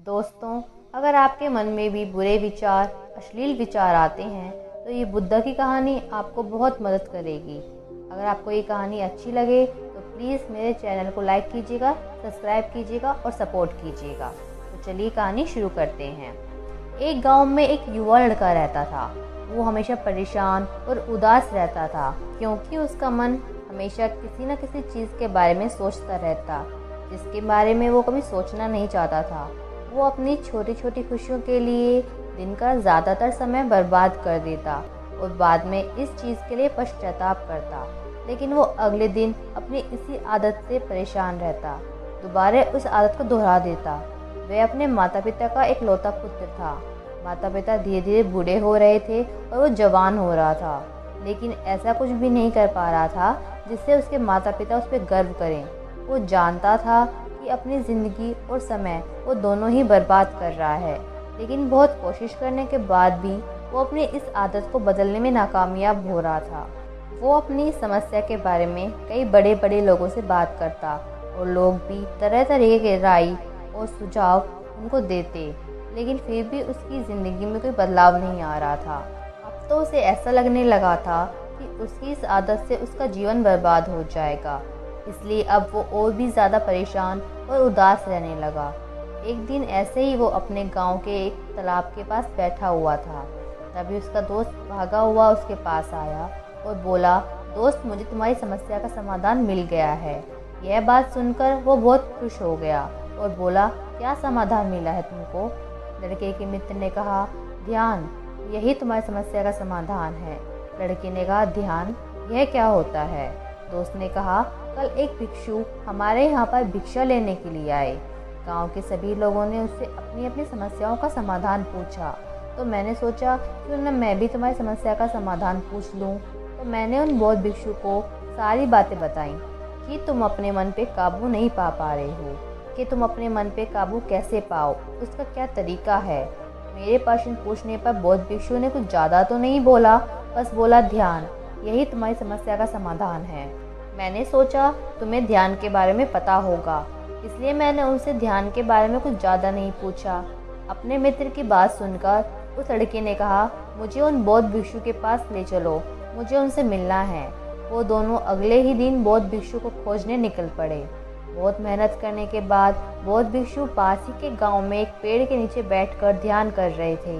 दोस्तों, अगर आपके मन में भी बुरे विचार, अश्लील विचार आते हैं तो ये बुद्धा की कहानी आपको बहुत मदद करेगी। अगर आपको ये कहानी अच्छी लगे तो प्लीज़ मेरे चैनल को लाइक कीजिएगा, सब्सक्राइब कीजिएगा और सपोर्ट कीजिएगा। तो चलिए कहानी शुरू करते हैं। एक गांव में एक युवा लड़का रहता था। वो हमेशा परेशान और उदास रहता था क्योंकि उसका मन हमेशा किसी न किसी चीज़ के बारे में सोचता रहता, जिसके बारे में वो कभी सोचना नहीं चाहता था। वो अपनी छोटी छोटी खुशियों के लिए दिन का ज़्यादातर समय बर्बाद कर देता और बाद में इस चीज़ के लिए पश्चाताप करता। लेकिन वो अगले दिन अपनी इसी आदत से परेशान रहता, दोबारा उस आदत को दोहरा देता। वह अपने माता पिता का एक लौता पुत्र था। माता पिता धीरे धीरे बूढ़े हो रहे थे और वो जवान हो रहा था, लेकिन ऐसा कुछ भी नहीं कर पा रहा था जिससे उसके माता पिता उस पर गर्व करें। वो जानता था कि अपनी ज़िंदगी और समय वो दोनों ही बर्बाद कर रहा है, लेकिन बहुत कोशिश करने के बाद भी वो अपनी इस आदत को बदलने में नाकामयाब हो रहा था। वो अपनी समस्या के बारे में कई बड़े बड़े लोगों से बात करता और लोग भी तरह तरह के राय और सुझाव उनको देते, लेकिन फिर भी उसकी ज़िंदगी में कोई बदलाव नहीं आ रहा था। अब तो उसे ऐसा लगने लगा था कि उसकी इस आदत से उसका जीवन बर्बाद हो जाएगा, इसलिए अब वो और भी ज़्यादा परेशान और उदास रहने लगा। एक दिन ऐसे ही वो अपने गांव के एक तालाब के पास बैठा हुआ था। तभी उसका दोस्त भागा हुआ उसके पास आया और बोला, दोस्त, मुझे तुम्हारी समस्या का समाधान मिल गया है। यह बात सुनकर वो बहुत खुश हो गया और बोला, क्या समाधान मिला है तुमको? लड़के के मित्र ने कहा, ध्यान, यही तुम्हारी समस्या का समाधान है। लड़के ने कहा, ध्यान, यह क्या होता है? दोस्त ने कहा, कल एक भिक्षु हमारे यहाँ पर भिक्षा लेने के लिए आए। गांव के सभी लोगों ने उससे अपनी अपनी समस्याओं का समाधान पूछा, तो मैंने सोचा क्यों न मैं भी तुम्हारी समस्या का समाधान पूछ लूँ। तो मैंने उन बौद्ध भिक्षु को सारी बातें बताईं कि तुम अपने मन पे काबू नहीं पा रहे हो, कि तुम अपने मन पे काबू कैसे पाओ, उसका क्या तरीका है। मेरे प्रश्न पूछने पर बौद्ध भिक्षु ने कुछ ज़्यादा तो नहीं बोला, बस बोला, ध्यान, यही तुम्हारी समस्या का समाधान है। मैंने सोचा तुम्हें ध्यान के बारे में पता होगा, इसलिए मैंने उनसे ध्यान के बारे में कुछ ज़्यादा नहीं पूछा। अपने मित्र की बात सुनकर उस लड़के ने कहा, मुझे उन बौद्ध भिक्षु के पास ले चलो, मुझे उनसे मिलना है। वो दोनों अगले ही दिन बौद्ध भिक्षु को खोजने निकल पड़े। बहुत मेहनत करने के बाद बौद्ध भिक्षु पास ही के गांव में एक पेड़ के नीचे बैठकर ध्यान कर रहे थे।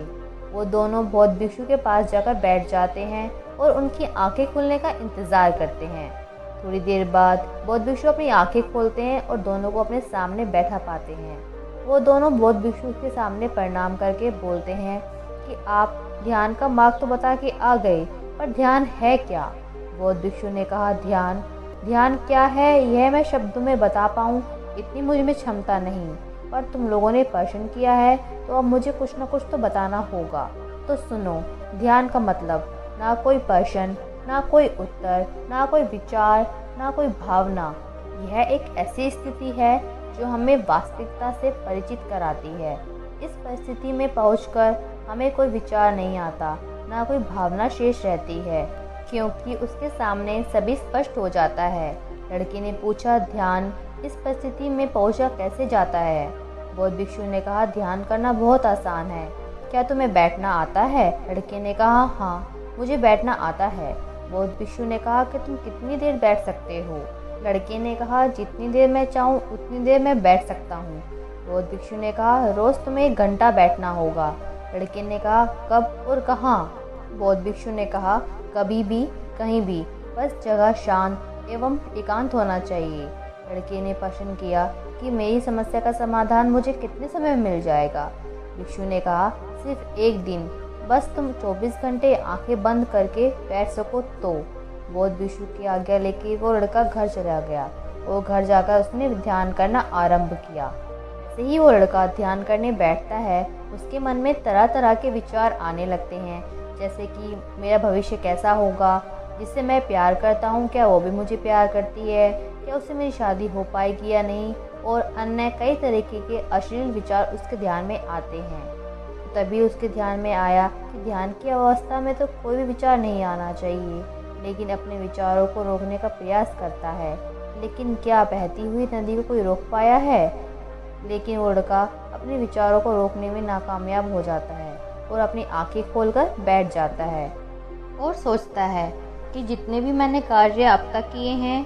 वो दोनों बौद्ध भिक्षु के पास जाकर बैठ जाते हैं और उनकी आंखें खुलने का इंतज़ार करते हैं। थोड़ी देर बाद बौद्ध भिक्षु अपनी आंखें खोलते हैं और दोनों को अपने सामने बैठा पाते हैं। वो दोनों बौद्ध भिक्षु के सामने प्रणाम करके बोलते हैं कि आप ध्यान का मार्ग तो बता के आ गए, पर ध्यान है क्या? बौद्ध भिक्षु ने कहा, ध्यान ध्यान क्या है यह मैं शब्दों में बता पाऊँ इतनी मुझ में क्षमता नहीं, पर तुम लोगों ने प्रश्न किया है तो अब मुझे कुछ न कुछ तो बताना होगा। तो सुनो, ध्यान का मतलब ना कोई प्रश्न, ना कोई उत्तर, ना कोई विचार, ना कोई भावना। यह एक ऐसी स्थिति है जो हमें वास्तविकता से परिचित कराती है। इस परिस्थिति में पहुंचकर हमें कोई विचार नहीं आता, ना कोई भावना शेष रहती है, क्योंकि उसके सामने सभी स्पष्ट हो जाता है। लड़के ने पूछा, ध्यान इस परिस्थिति में पहुंचा कैसे जाता है? बौद्ध भिक्षु ने कहा, ध्यान करना बहुत आसान है। क्या तुम्हें बैठना आता है? लड़के ने कहा, हाँ, मुझे बैठना आता है। बौद्ध भिक्षु ने कहा कि तुम कितनी देर बैठ सकते हो? लड़के ने कहा, जितनी देर मैं चाहूँ उतनी देर मैं बैठ सकता हूँ। बौद्ध भिक्षु ने कहा, रोज़ तुम्हें 1 घंटा बैठना होगा। लड़के ने कहा, कब और कहाँ? बौद्ध भिक्षु ने कहा, कभी भी, कहीं भी, बस जगह शांत एवं एकांत होना चाहिए। लड़के ने प्रश्न किया कि मेरी समस्या का समाधान मुझे कितने समय में मिल जाएगा? भिक्षु ने कहा, सिर्फ 1 दिन, बस तुम 24 घंटे आंखें बंद करके बैठ सको तो। बौद्ध भिक्षु की आज्ञा लेके वो लड़का घर चला गया और घर जाकर उसने ध्यान करना आरंभ किया। जैसे ही वो लड़का ध्यान करने बैठता है, उसके मन में तरह तरह के विचार आने लगते हैं, जैसे कि मेरा भविष्य कैसा होगा, जिससे मैं प्यार करता हूँ क्या वो भी मुझे प्यार करती है, क्या उससे मेरी शादी हो पाएगी या नहीं, और अन्य कई तरीके के अश्लील विचार उसके ध्यान में आते हैं। तभी उसके ध्यान में आया कि ध्यान की अवस्था में तो कोई भी विचार नहीं आना चाहिए, लेकिन अपने विचारों को रोकने का प्रयास करता है। लेकिन क्या बहती हुई नदी को कोई रोक पाया है? लेकिन वो लड़का अपने विचारों को रोकने में नाकामयाब हो जाता है और अपनी आंखें खोलकर बैठ जाता है और सोचता है कि जितने भी मैंने कार्य अब तक किए हैं,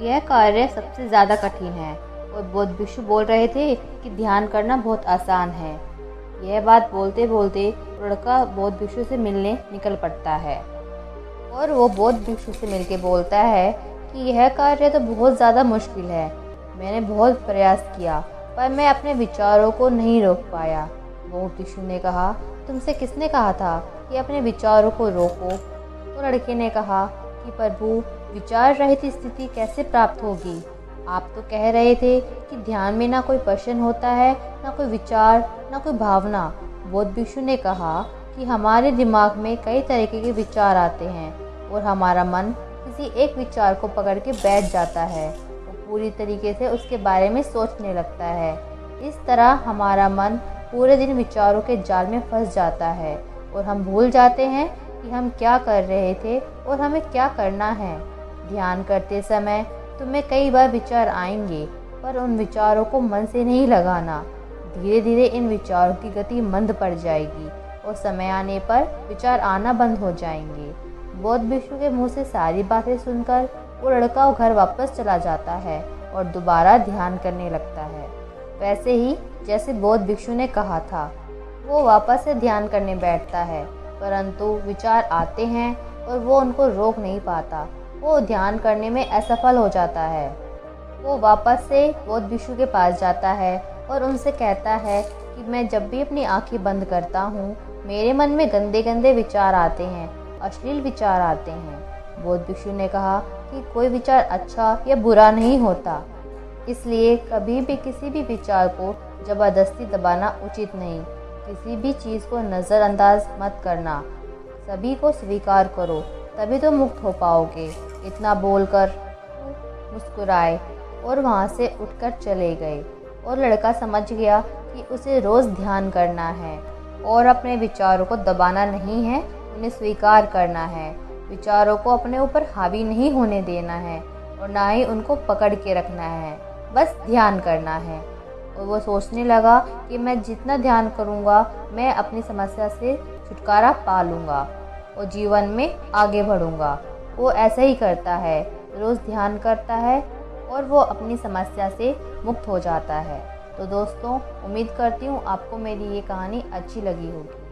यह कार्य सबसे ज़्यादा कठिन है। और बौद्ध भिक्षु बोल रहे थे कि ध्यान करना बहुत आसान है। यह बात बोलते बोलते लड़का बौद्ध भिक्षु से मिलने निकल पड़ता है और वो बौद्ध भिक्षु से मिलके बोलता है कि यह कार्य तो बहुत ज़्यादा मुश्किल है। मैंने बहुत प्रयास किया पर मैं अपने विचारों को नहीं रोक पाया। बौद्ध भिक्षु ने कहा, तुमसे किसने कहा था कि अपने विचारों को रोको? तो लड़के ने कहा कि प्रभु, विचार रहित स्थिति कैसे प्राप्त होगी? आप तो कह रहे थे कि ध्यान में ना कोई प्रश्न होता है, ना कोई विचार, ना कोई भावना। बौद्ध भिक्षु ने कहा कि हमारे दिमाग में कई तरीके के विचार आते हैं और हमारा मन किसी एक विचार को पकड़ के बैठ जाता है और पूरी तरीके से उसके बारे में सोचने लगता है। इस तरह हमारा मन पूरे दिन विचारों के जाल में फंस जाता है और हम भूल जाते हैं कि हम क्या कर रहे थे और हमें क्या करना है। ध्यान करते समय तुम्हें कई बार विचार आएंगे, पर उन विचारों को मन से नहीं लगाना। धीरे धीरे इन विचारों की गति मंद पड़ जाएगी और समय आने पर विचार आना बंद हो जाएंगे। बौद्ध भिक्षु के मुंह से सारी बातें सुनकर वो लड़का घर वापस चला जाता है और दोबारा ध्यान करने लगता है। वैसे ही जैसे बौद्ध भिक्षु ने कहा था, वो वापस से ध्यान करने बैठता है, परंतु विचार आते हैं और वो उनको रोक नहीं पाता। वो ध्यान करने में असफल हो जाता है। वो वापस से बौद्ध भिक्षु के पास जाता है और उनसे कहता है कि मैं जब भी अपनी आंखें बंद करता हूँ, मेरे मन में गंदे गंदे विचार आते हैं, अश्लील विचार आते हैं। बौद्ध भिक्षु ने कहा कि कोई विचार अच्छा या बुरा नहीं होता, इसलिए कभी भी किसी भी विचार को ज़बरदस्ती दबाना उचित नहीं। किसी भी चीज़ को नज़रअंदाज मत करना, सभी को स्वीकार करो, तभी तो मुक्त हो पाओगे। इतना बोलकर मुस्कुराए और वहाँ से उठकर चले गए और लड़का समझ गया कि उसे रोज़ ध्यान करना है और अपने विचारों को दबाना नहीं है, उन्हें स्वीकार करना है। विचारों को अपने ऊपर हावी नहीं होने देना है और ना ही उनको पकड़ के रखना है, बस ध्यान करना है। और वो सोचने लगा कि मैं जितना ध्यान करूँगा, मैं अपनी समस्या से छुटकारा पा लूँगा और जीवन में आगे बढ़ूँगा। वो ऐसा ही करता है, रोज़ ध्यान करता है और वो अपनी समस्या से मुक्त हो जाता है। तो दोस्तों, उम्मीद करती हूँ आपको मेरी ये कहानी अच्छी लगी होगी।